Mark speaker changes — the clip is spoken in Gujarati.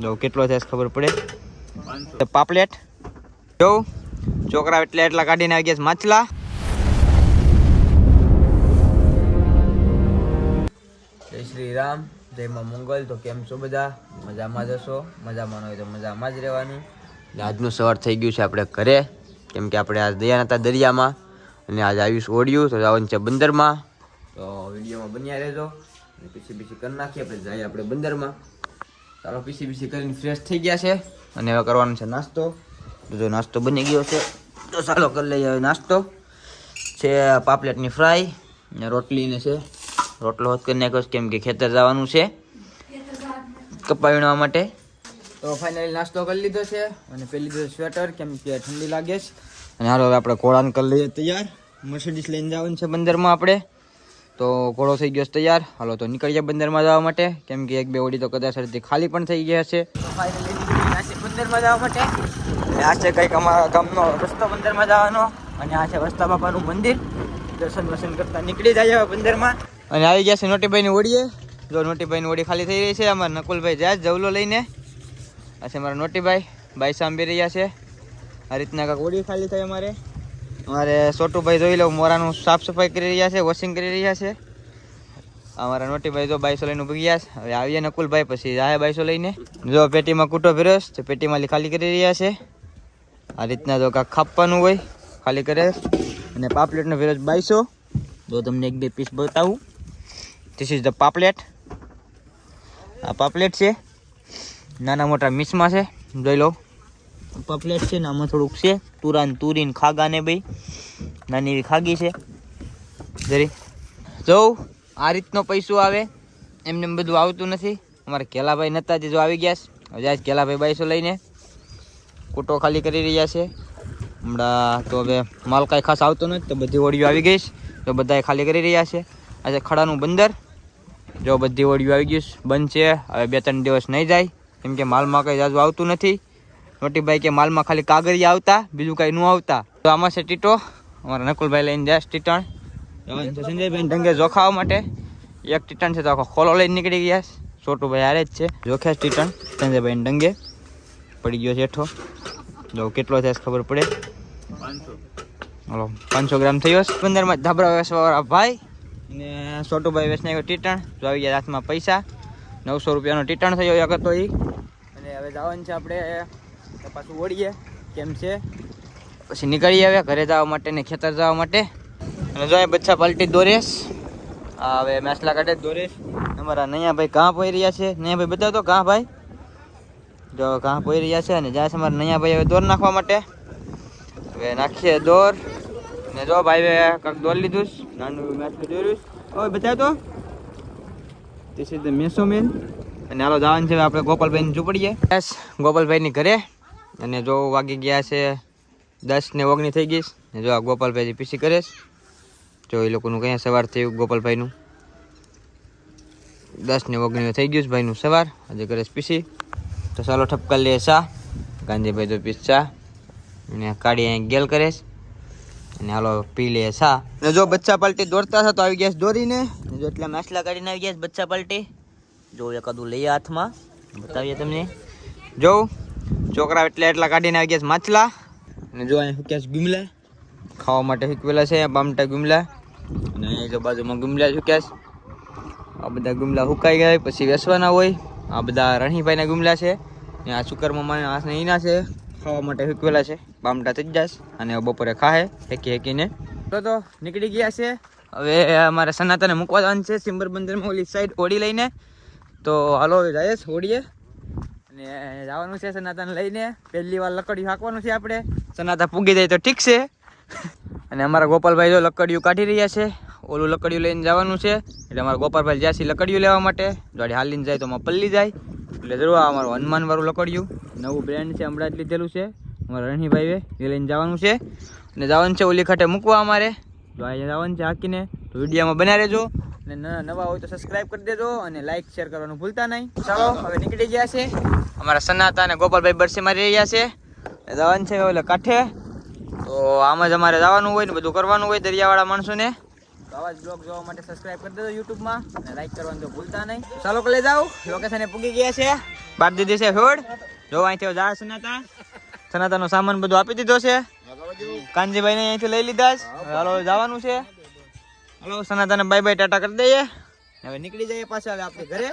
Speaker 1: જો કેટલો થાય ખબર પડે. પાપલેટ જો છોકરા એટલા કાઢીને આવી ગયા માછલા. જય શ્રી રામ, જય માં મંગલ. તો કેમ છો બધા? મજામાં જ હશો. મજામાં હોય તો મજામાં જ રહેવાનું. આજનું સવાર થઈ ગયું છે આપણે ઘરે, કેમ કે આપણે આજ દયા નતા દરિયામાં અને આજે આવીશું ઓડિયું તો જવાનું છે બંદરમાં. તો વિડીયોમાં બન્યા રહેજો અને પીસી કરી નાખીએ આપણે જઈએ આપણે બંદરમાં. ચાલો પીસી કરીને ફ્રેશ થઈ ગયા છે અને હવે કરવાનો છે નાસ્તો. તો જો નાસ્તો બની ગયો છે તો ચાલો કરી લઈએ. હવે નાસ્તો છે પાપલેટની ફ્રાય ને રોટલીને છે. રોટલો હોત કરી નાખ્યો કેમ કે ખેતર જવાનું છે કપા વીણવા માટે. તો ફાઇનલી નાસ્તો કરી લીધો છે અને પહેરી લીધો સ્વેટર કેમ કે ઠંડી લાગે છે. અને હાલો હવે આપણે ઘોડાને કરી લઈએ તૈયાર. મર્સિડીઝ લઈને જવાનું છે બંદરમાં આપણે. તો ઘોડો થઈ ગયો છે તૈયાર. હાલો તો નીકળીએ બંદરમાં જવા માટે, કેમ કે એક બે ઓડી તો કદાચ ખાલી પણ થઈ ગયા છે. ફાઇનલી બંદરમાં જવા માટે. આ છે કંઈક અમારા ગામનો રસ્તો બંદરમાં જવાનો અને આ છે વસ્તા બાપાનું મંદિર. દર્શન કરતા નીકળી જાય બંદરમાં. અને આવી ગયા છે નોટીભાઈની ઓડીએ. જો નોટીભાઈની ઓડી ખાલી થઈ રહી છે. અમારા નકુલભાઈ જાય જવલો લઈને. આ છે અમારા નોટીભાઈ, બાઈ સાંભળી રહ્યા છે. આ રીતના કાંક ઓડી ખાલી થઈ અમારે છોટુભાઈ જોઈ લો મોરાનું સાફ સફાઈ કરી રહ્યા છે, વોશિંગ કરી રહ્યા છે. અમારા નોટીભાઈ જો બાઈસો લઈને ઉભી ગયા છે. હવે આવીએ નકુલભાઈ પછી જાય બાઈસો લઈને. જો પેટીમાં કૂટો ફેરસ તો પેટીમાં ખાલી કરી રહ્યા છે. આ રીતના જો કાંક ખાપવાનું હોય ખાલી કરે. અને પાપલેટનો ફેરસ 2200. જો તમને એક બે પીસ બતાવું. This is the paplet. આ પાપલેટ છે, નાના મોટા મિક્સમાં છે. જોઈ લો પાપલેટ છે ને આમાં થોડુંક છે તુરીને ખાગા ને ભાઈ નાની એવી ખાગી છે જરી. જો આ રીતનો પૈસો આવે, એમને બધું આવતું નથી. અમારે કેલાભાઈ નતા જે જો આવી ગયા છે. હવે આજ કેલાભાઈ 2200 લઈને કૂટો ખાલી કરી રહ્યા છે હમણાં. તો હવે માલ કાંઈ ખાસ આવતો નથી તો બધી ઓળીઓ આવી ગઈ છે. તો બધા ખાલી કરી રહ્યા છે. આજે ખડાનું બંદર જો બધી ઓળીઓ આવી ગયું બંધ છે. હવે 2-3 દિવસ નહીં જાય કેમ કે માલમાં કંઈ જાજુ આવતું નથી. મોટીભાઈ કે માલમાં ખાલી કાગળિયા આવતા, બીજું કાંઈ ન આવતા. તો આમાં છે ટીટો. અમારા નકુલભાઈ લઈને જાય ટીટણ. સંજયભાઈ ઢંગે જોખાવા માટે એક ટીટણ છે તો આખો ખોલો લઈને નીકળી ગયા. છોટુભાઈ હારે જ છે જોખ્યા ટીટણ. સંજયભાઈ ઢંગે પડી ગયો છે હેઠો. જો કેટલો થાય ખબર પડે. 500 ગ્રામ થયો છે. 15માં ધાબરા વેસવાવાળા ભાઈ ને છોટુભાઈ વેચને ટીટણ. જો આવી ગયા હાથમાં પૈસા. 900 રૂપિયાનો ટીટણ થયો એક હતો એ. અને હવે જવાનું છે આપણે પાછું ઓળીએ કેમ છે પછી નીકળીએ હવે ઘરે જવા માટે ને ખેતર જવા માટે. અને જો બચ્ચા પાલટી દોરેશ. હવે મેસલા કાઢે દોરેશ. અમારા નૈયા ભાઈ કાં પોઈ રહ્યા છે. નૈયા ભાઈ બતાવતો કાં ભાઈ. જો કાં પોઈ રહ્યા છે અને જાય છે અમારા નૈયા ભાઈ હવે દોર નાખવા માટે. હવે નાખીએ દોર. ને જો ભાઈ કાંક દોર લીધું નાનું મેસલું દોર્યું. હવે બતાવતો તે સીધે મેસો મેન. અને હાલો જવાનું છે આપણે ગોપાલભાઈની ઝૂંપડીએ. બસ ગોપાલભાઈની ઘરે. અને જો વાગી ગયા છે 10:19 થઈ ગઈ. ને જો આ ગોપાલભાઈ પીસી કરે છે. જો એ લોકોનું કયા સવાર થયું ગોપાલભાઈનું 10:19 થઈ ગયું છે ભાઈનું સવાર. આજે કરે છે પીસી. તો ચાલો ઠપકા લે ચા. ગાંધીભાઈ તો પીસ ચા અને કાઢી અહીં ગેલ કરે છે. અને હાલો પી લે ચા. ને જો બચ્ચા પાલટી દોડતા હતા તો આવી ગયા છે દોરીને. જો એટલા માછલા કાઢીને આવી ગયા છે બચ્ચા પાલટી. જો એકાદું લઈએ હાથમાં બતાવીએ તમને. જો છોકરા એટલા કાઢીને આવી ગયા છે માછલા. અને જો અહીંયા સુક્યા છે ગુમલા ખાવા માટે સુકવેલા છે. બામટા ગુમલા. અને અહીંયા જો બાજુમાં ગુમલા સુક્યા છે. આ બધા ગુમલા સુકાઈ ગયા પછી વેચવાના હોય. આ બધા રણીભાઈના ગુમલા છે. ને આ સુકરમાં એના છે ખાવા માટે સુકવેલા છે. બામટા થઈ જશે અને બપોરે ખાહે હેકીને. તો નીકળી ગયા છે. હવે અમારે સનાતને મૂકવા જવાનું છે સિમ્બર બંદરમાં ઓલી સાઈડ ઓડી લઈને. તો હાલો જાય છે ઓડીએ અને જવાનું છે સનાતન લઈને. પહેલી વાર લકડિયું હાંકવાનું છે આપણે. સનાતા પૂગી જાય તો ઠીક છે. અને અમારા ગોપાલભાઈ જો લકડિયું કાઢી રહ્યા છે. ઓલું લકડિયું લઈને જવાનું છે એટલે અમારા ગોપાલભાઈ જાય છે લકડિયું લેવા માટે. ગાડી હાલીને જાય તો અમારે પલ્લી જાય એટલે જરૂર અમારું હનુમાનવાળું લકડિયું નવું બ્રેન્ડ છે હમણાં જ લીધેલું છે અમારા રણીભાઈએ. એ લઈને જવાનું છે અને જવાનું છે ઓલી ખાટે મૂકવા અમારે. જો અહીંયા જવાનું છે હાકીને. તો વિડીયોમાં બના રહેજો. અને નવા હોય તો સબસ્ક્રાઇબ કરી દેજો અને લાઈક શેર કરવાનું ભૂલતા નહીં. ચાલો હવે નીકળી ગયા છે અમારા સનાતા અને ગોપાલભાઈ બરસી મારી રહ્યા છે. જવાનું છે ઓલે કાંઠે. તો આમ જ અમારે જવાનું હોય ને બધું કરવાનું હોય દરિયાવાળા માણસોને. તો આવા જ બ્લોગ જોવા માટે સબસ્ક્રાઇબ કરી દેજો યુટ્યુબમાં અને લાઈક કરવાનું તો ભૂલતા નહીં. ચાલો કે લઈ જાઓ, લોકેશને પૂગી ગયા છે. બાર દીધી છે ફૂડ. જો અહીંથી જા સનાતાનો સામાન બધું આપી દીધો છે. કાનજીભાઈને અહીંથી લઈ લીધા છે. હાલો જવાનું છે. હાલો સનાતાને બાય બાય ટાટા કરી દઈએ. હવે નીકળી જઈએ પાછા હવે આપણે ઘરે.